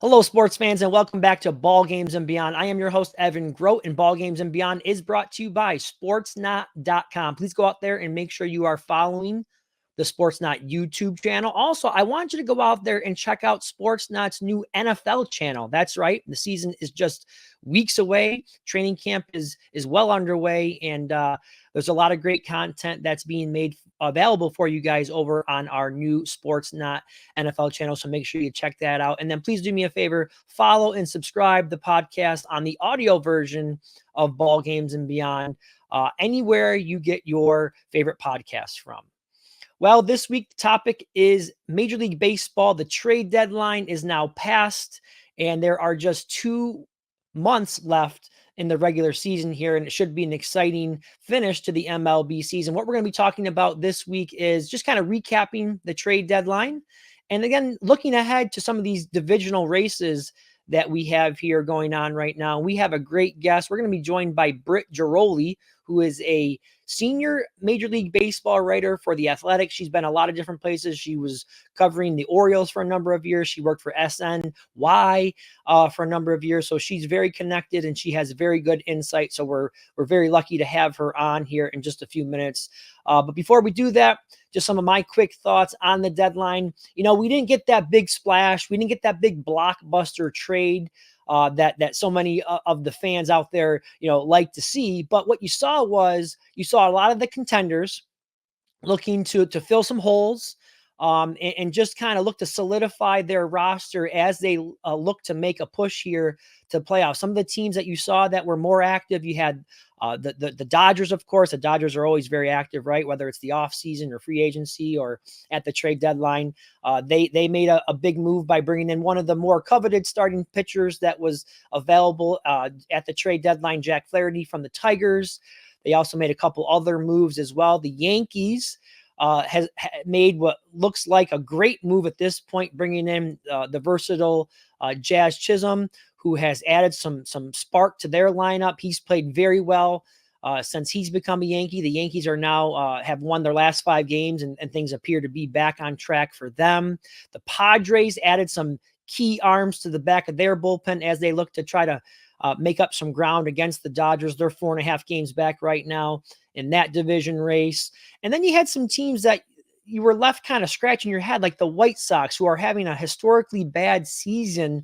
Hello, sports fans, and welcome back to Ball Games and Beyond. I am your host, Evan Groat, and Ball Games and Beyond is brought to you by Sportsnaut.com. Please go out there and make sure you are following the Sportsnaut YouTube channel. Also, I want you to go out there and check out Sportsnaut's new NFL channel. That's right. The season is just weeks away. Training camp is well underway, and there's a lot of great content that's being made available for you guys over on our new Sportsnaut NFL channel. So make sure you check that out. And then please do me a favor, follow and subscribe the podcast on the audio version of Ball Games and Beyond, anywhere you get your favorite podcasts from. Well, this week the topic is Major League Baseball. The trade deadline is now passed, and there are just 2 months left in the regular season here, and it should be an exciting finish to the MLB season. What we're going to be talking about this week is just kind of recapping the trade deadline, and again, looking ahead to some of these divisional races that we have here going on right now. We have a great guest. We're going to be joined by Britt Ghiroli, who is a senior Major League Baseball writer for The Athletic. She's been a lot of different places. She was covering the Orioles for a number of years. She worked for SNY for a number of years. So she's very connected and she has very good insight. So we're very lucky to have her on here in just a few minutes. But before we do that, just some of my quick thoughts on the deadline. You know, we didn't get that big splash. We didn't get that big blockbuster trade that so many of the fans out there, like to see. But what you saw was a lot of the contenders looking to fill some holes, and just kind of look to solidify their roster as they look to make a push here to playoffs. Some of the teams that you saw that were more active, you had the Dodgers, of course. The Dodgers are always very active, right? Whether it's the offseason or free agency or at the trade deadline. They made a big move by bringing in one of the more coveted starting pitchers that was available at the trade deadline, Jack Flaherty from the Tigers. They also made a couple other moves as well. The Yankees has made what looks like a great move at this point, bringing in the versatile Jazz Chisholm, who has added some spark to their lineup. He's played very well since he's become a Yankee. The Yankees are now have won their last 5 games, and things appear to be back on track for them. The Padres added some key arms to the back of their bullpen as they look to try to make up some ground against the Dodgers. They're 4.5 games back right now in that division race. And then you had some teams that you were left kind of scratching your head, like the White Sox, who are having a historically bad season.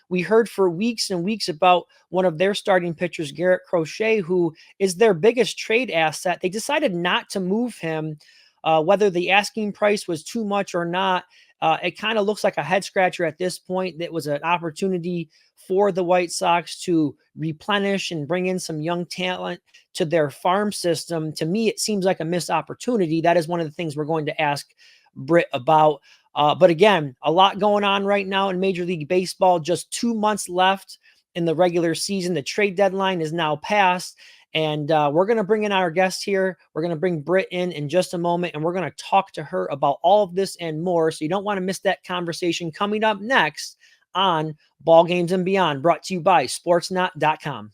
We heard for weeks and weeks about one of their starting pitchers, Garrett Crochet, who is their biggest trade asset. They decided not to move him, whether the asking price was too much or not. It kind of looks like a head scratcher at this point. That was an opportunity for the White Sox to replenish and bring in some young talent to their farm system. To me, it seems like a missed opportunity. That is one of the things we're going to ask Britt about. But again, a lot going on right now in Major League Baseball. Just 2 months left in the regular season. The trade deadline is now passed. And we're going to bring in our guest here. We're going to bring Britt in just a moment, and we're going to talk to her about all of this and more. So you don't want to miss that conversation coming up next on Ball Games and Beyond, brought to you by Sportsnaut.com.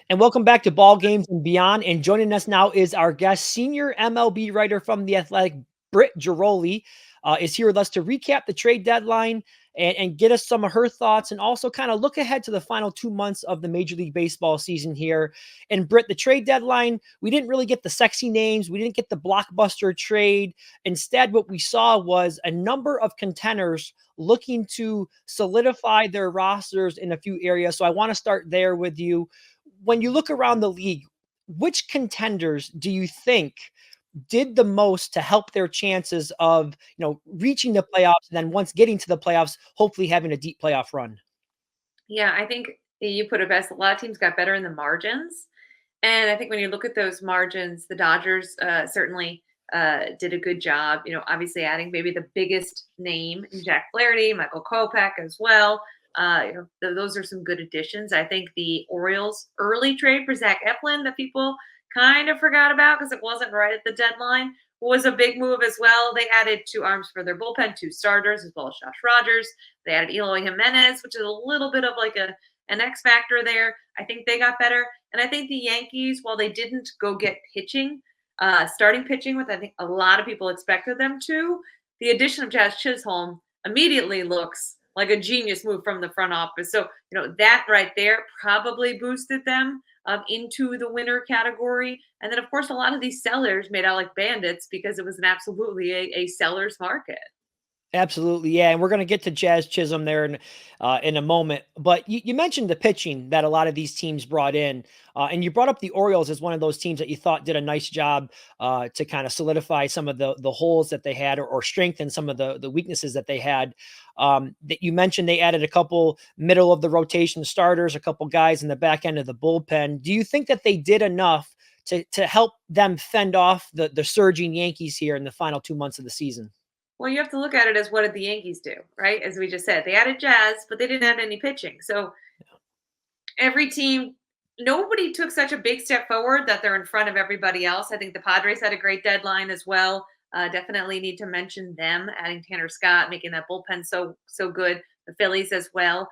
And welcome back to Ball Games and Beyond. And joining us now is our guest, senior MLB writer from The Athletic, Britt Ghiroli, is here with us to recap the trade deadline and get us some of her thoughts, and also kind of look ahead to the final 2 months of the Major League Baseball season here. And Britt, the trade deadline, we didn't really get the sexy names. We didn't get the blockbuster trade. Instead, what we saw was a number of contenders looking to solidify their rosters in a few areas. So I want to start there with you. When you look around the league, which contenders do you think did the most to help their chances of, reaching the playoffs, and then once getting to the playoffs, hopefully having a deep playoff run? Yeah, I think you put it best. A lot of teams got better in the margins. And I think when you look at those margins, the Dodgers certainly did a good job, obviously adding maybe the biggest name in Jack Flaherty, Michael Kopech as well. Those are some good additions. I think the Orioles early trade for Zach Eflin that people kind of forgot about because it wasn't right at the deadline was a big move as well. They added 2 arms for their bullpen, 2 starters, as well as Josh Rogers. They added Eloy Jimenez, which is a little bit of like an X factor there. I think they got better. And I think the Yankees, while they didn't go get pitching, starting pitching with, I think a lot of people expected them to, the addition of Jazz Chisholm immediately looks like a genius move from the front office. So, that right there probably boosted them into the winner category. And then, of course, a lot of these sellers made out like bandits because it was an absolutely a seller's market. Absolutely, yeah, and we're gonna get to Jazz Chisholm there in a moment. But you mentioned the pitching that a lot of these teams brought in, and you brought up the Orioles as one of those teams that you thought did a nice job to kind of solidify some of the holes that they had, or strengthen some of the weaknesses that they had. That you mentioned they added a couple middle of the rotation starters, a couple guys in the back end of the bullpen. Do you think that they did enough to help them fend off the surging Yankees here in the final 2 months of the season? Well, you have to look at it as what did the Yankees do, right? As we just said, they added Jazz, but they didn't add any pitching. So every team, nobody took such a big step forward that they're in front of everybody else. I think the Padres had a great deadline as well. Definitely need to mention them, adding Tanner Scott, making that bullpen so good. The Phillies as well.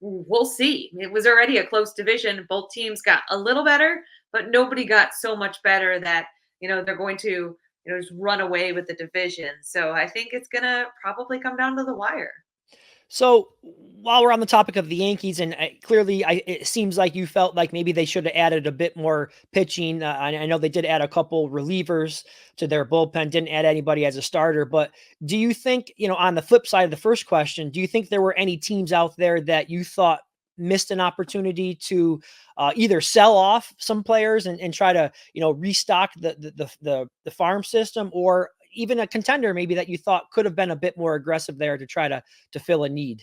We'll see. It was already a close division. Both teams got a little better, but nobody got so much better that they're going to just run away with the division. So I think it's gonna probably come down to the wire. So while we're on the topic of the Yankees, and clearly, it seems like you felt like maybe they should have added a bit more pitching. I know they did add a couple relievers to their bullpen, didn't add anybody as a starter. But do you think, on the flip side of the first question, do you think there were any teams out there that you thought missed an opportunity to either sell off some players and try to, restock the farm system, or even a contender maybe that you thought could have been a bit more aggressive there to try to fill a need?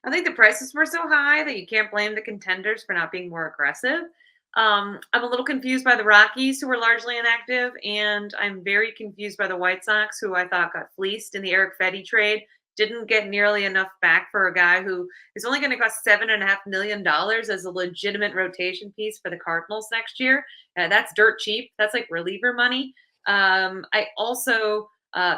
I think the prices were so high that you can't blame the contenders for not being more aggressive. I'm a little confused by the Rockies, who were largely inactive, and I'm very confused by the White Sox, who I thought got fleeced in the Eric Fetty trade. Didn't get nearly enough back for a guy who is only going to cost $7.5 million as a legitimate rotation piece for the Cardinals next year. That's dirt cheap. That's like reliever money. I also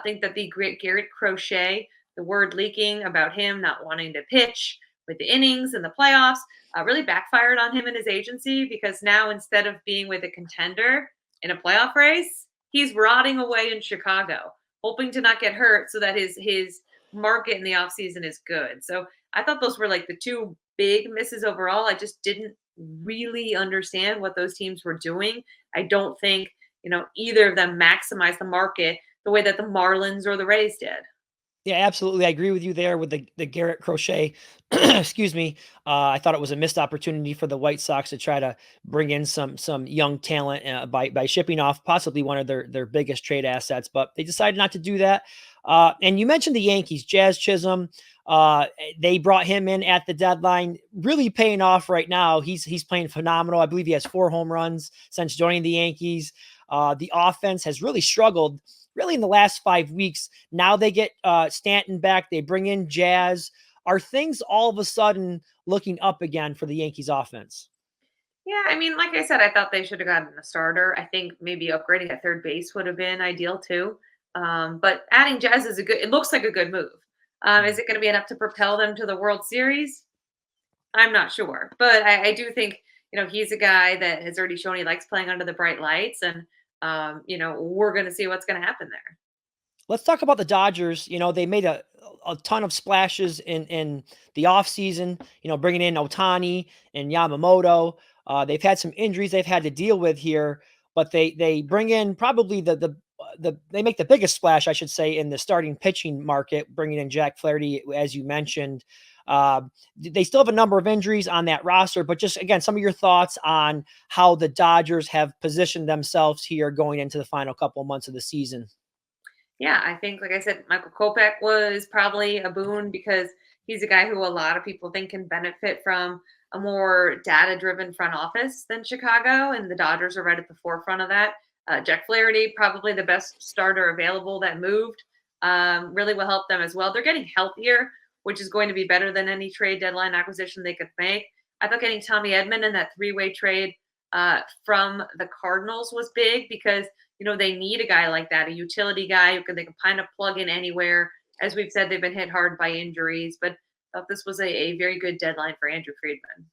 think that the great Garrett Crochet, the word leaking about him not wanting to pitch with the innings in the playoffs, really backfired on him in his agency, because now instead of being with a contender in a playoff race, he's rotting away in Chicago, hoping to not get hurt so that his market in the offseason is good. So I thought those were like the two big misses overall. I just didn't really understand what those teams were doing. I don't think either of them maximize the market the way that the Marlins or the Rays did. Yeah, absolutely. I agree with you there with the Garrett Crochet. Excuse me. I thought it was a missed opportunity for the White Sox to try to bring in some young talent by shipping off possibly one of their biggest trade assets, but they decided not to do that. And you mentioned the Yankees, Jazz Chisholm. They brought him in at the deadline, really paying off right now. He's playing phenomenal. I believe he has 4 home runs since joining the Yankees. The offense has really struggled really in the last 5 weeks. Now they get Stanton back. They bring in Jazz. Are things all of a sudden looking up again for the Yankees offense? Yeah, I mean, like I said, I thought they should have gotten a starter. I think maybe upgrading at third base would have been ideal too. But adding Jazz it looks like a good move. Is it going to be enough to propel them to the World Series? I'm not sure. But I do think, he's a guy that has already shown he likes playing under the bright lights. And, we're going to see what's going to happen there. Let's talk about the Dodgers. They made a ton of splashes in the offseason, bringing in Otani and Yamamoto. They've had some injuries they've had to deal with here, but they bring in probably they make the biggest splash, I should say, in the starting pitching market, bringing in Jack Flaherty, as you mentioned. They still have a number of injuries on that roster, but just again, some of your thoughts on how the Dodgers have positioned themselves here going into the final couple of months of the season. Yeah, I think, like I said, Michael Kopech was probably a boon because he's a guy who a lot of people think can benefit from a more data-driven front office than Chicago, and the Dodgers are right at the forefront of that. Jack Flaherty, probably the best starter available that moved, really will help them as well. They're getting healthier, which is going to be better than any trade deadline acquisition they could make. I thought getting Tommy Edman in that 3-way trade from the Cardinals was big because they need a guy like that, a utility guy they can kind of plug in anywhere. As we've said, they've been hit hard by injuries, but I thought this was a very good deadline for Andrew Friedman.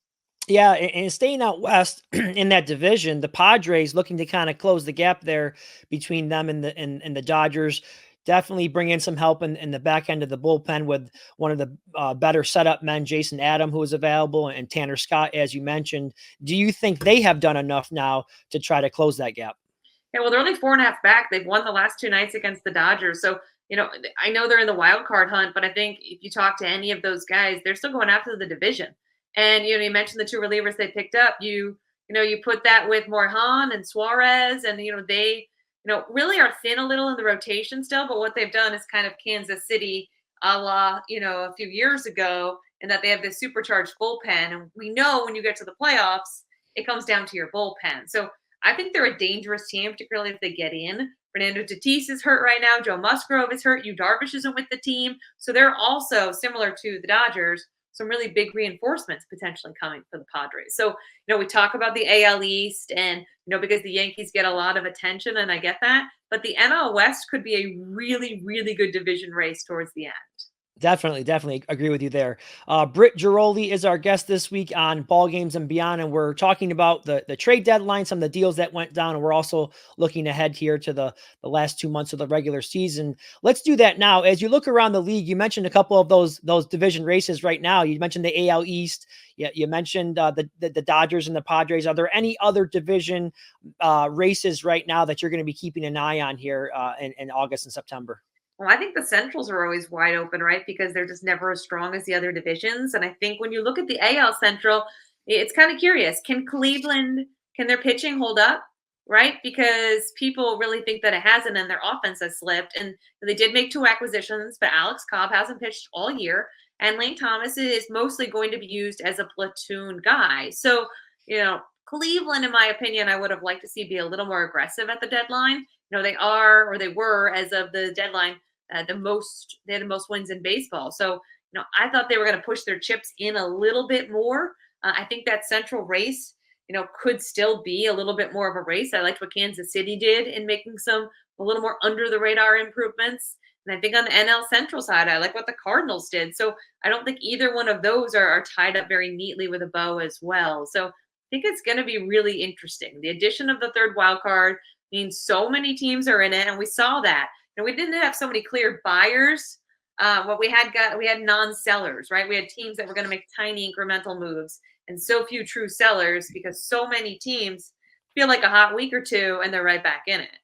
Yeah, and staying out west in that division, the Padres looking to kind of close the gap there between them and the Dodgers. Definitely bring in some help in the back end of the bullpen with one of the better setup men, Jason Adam, who is available, and Tanner Scott, as you mentioned. Do you think they have done enough now to try to close that gap? Yeah, well, they're only 4.5 back. They've won the last two nights against the Dodgers. So, I know they're in the wild card hunt, but I think if you talk to any of those guys, they're still going after the division. And you mentioned the two relievers they picked up. You put that with Morhan and Suarez, and they really are thin a little in the rotation still. But what they've done is kind of Kansas City, a la a few years ago, and that they have this supercharged bullpen. And we know when you get to the playoffs, it comes down to your bullpen. So I think they're a dangerous team, particularly if they get in. Fernando Tatis is hurt right now. Joe Musgrove is hurt. Yu Darvish isn't with the team. So they're also similar to the Dodgers, some really big reinforcements potentially coming for the Padres. So, we talk about the AL East and, because the Yankees get a lot of attention, and I get that. But the NL West could be a really, really good division race towards the end. Definitely agree with you there. Britt Ghiroli is our guest this week on Ball Games and Beyond, and we're talking about the trade deadline, some of the deals that went down, and we're also looking ahead here to the last 2 months of the regular season. Let's do that now. As you look around the league, you mentioned a couple of those division races right now. You mentioned the AL East. You mentioned the Dodgers and the Padres. Are there any other division races right now that you're going to be keeping an eye on here in August and September? Well, I think the Centrals are always wide open, right? Because they're just never as strong as the other divisions. And I think when you look at the AL Central, it's kind of curious. Can their pitching hold up, right? Because people really think that it hasn't and their offense has slipped. And they did make two acquisitions, but Alex Cobb hasn't pitched all year. And Lane Thomas is mostly going to be used as a platoon guy. So, Cleveland, in my opinion, I would have liked to see be a little more aggressive at the deadline. They were, as of the deadline, they had the most wins in baseball. So, I thought they were going to push their chips in a little bit more. I think that central race, could still be a little bit more of a race. I liked what Kansas City did in making a little more under the radar improvements. And I think on the NL Central side, I like what the Cardinals did. So I don't think either one of those are tied up very neatly with a bow as well. So I think it's going to be really interesting. The addition of the third wild card means so many teams are in it, and we saw that. And we didn't have so many clear buyers. What we had non-sellers, right? We had teams that were going to make tiny incremental moves, and so few true sellers because so many teams feel like a hot week or two and they're right back in it.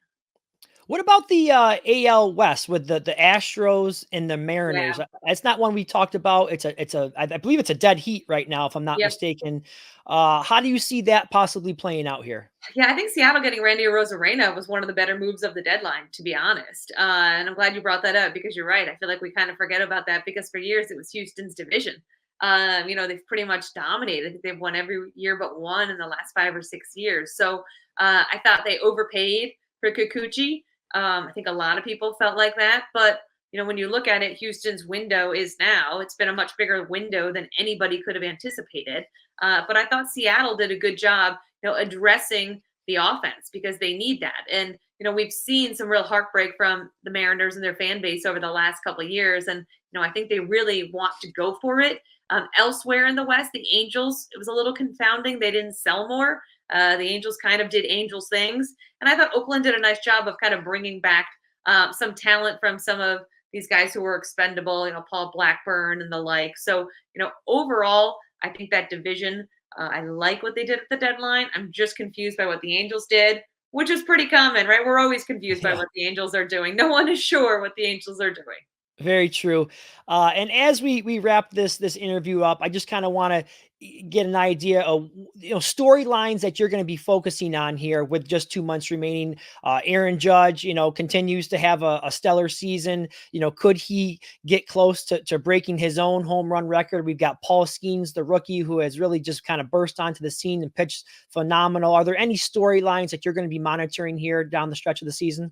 What about the AL West with the Astros and the Mariners? Yeah. It's not one we talked about. I believe it's a dead heat right now, if I'm not Yep. mistaken. How do you see that possibly playing out here? Yeah, I think Seattle getting Randy Arozarena was one of the better moves of the deadline, to be honest. And I'm glad you brought that up because you're right. I feel like we kind of forget about that because for years it was Houston's division. They've pretty much dominated. I think they've won every year but one in the last 5 or 6 years. So I thought they overpaid for Kikuchi. I think a lot of people felt like that. But, when you look at it, Houston's window it's been a much bigger window than anybody could have anticipated. But I thought Seattle did a good job addressing the offense because they need that. And, we've seen some real heartbreak from the Mariners and their fan base over the last couple of years. And, I think they really want to go for it. Elsewhere in the West, the Angels, it was a little confounding. They didn't sell more. The Angels kind of did Angels things. And I thought Oakland did a nice job of kind of bringing back some talent from some of these guys who were expendable, Paul Blackburn and the like. So, overall, I think that division, I like what they did at the deadline. I'm just confused by what the Angels did, which is pretty common, right? We're always confused by what the Angels are doing. No one is sure what the Angels are doing. Very true. And as we wrap this interview up, I just kind of want to get an idea of storylines that you're going to be focusing on here with just 2 months remaining. Aaron Judge, continues to have a stellar season. Could he get close to breaking his own home run record? We've got Paul Skeens, the rookie, who has really just kind of burst onto the scene and pitched phenomenal. Are there any storylines that you're going to be monitoring here down the stretch of the season?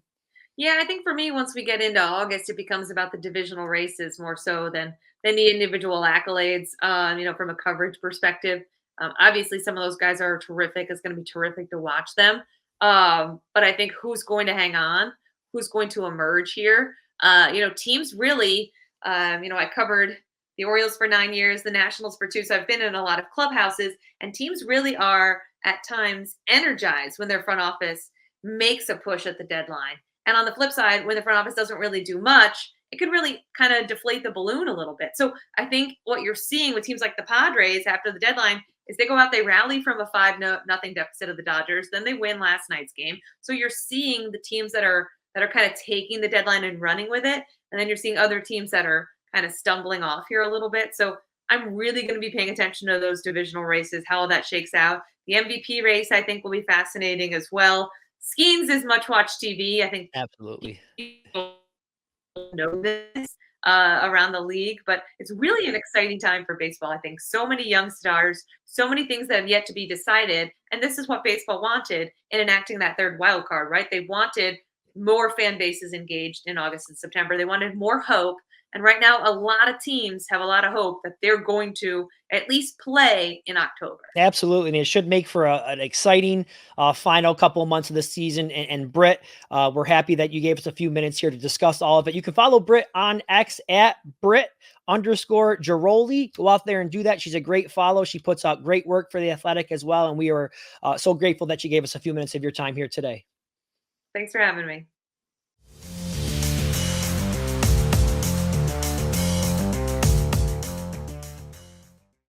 Yeah, I think for me, once we get into August, it becomes about the divisional races more so than the individual accolades. From a coverage perspective, obviously some of those guys are terrific. It's going to be terrific to watch them. But I think who's going to hang on, who's going to emerge here. Teams really. I covered the Orioles for 9 years, the Nationals for 2. So I've been in a lot of clubhouses, and teams really are at times energized when their front office makes a push at the deadline. And on the flip side, when the front office doesn't really do much, it could really kind of deflate the balloon a little bit. So I think what you're seeing with teams like the Padres after the deadline is they go out, they rally from a 5-0 deficit of the Dodgers, then they win last night's game. So you're seeing the teams that are kind of taking the deadline and running with it, and then you're seeing other teams that are kind of stumbling off here a little bit. So I'm really going to be paying attention to those divisional races, how that shakes out. The MVP race, I think, will be fascinating as well. Skeens is much watched TV. I think Absolutely. people know this around the league, but it's really an exciting time for baseball. I think so many young stars, so many things that have yet to be decided. And this is what baseball wanted in enacting that third wild card, right? They wanted more fan bases engaged in August and September. They wanted more hope. And right now, a lot of teams have a lot of hope that they're going to at least play in October. Absolutely. And it should make for an exciting final couple of months of the season. And Britt, we're happy that you gave us a few minutes here to discuss all of it. You can follow Britt on X at Britt_Ghiroli. Go out there and do that. She's a great follow. She puts out great work for The Athletic as well. And we are so grateful that you gave us a few minutes of your time here today. Thanks for having me.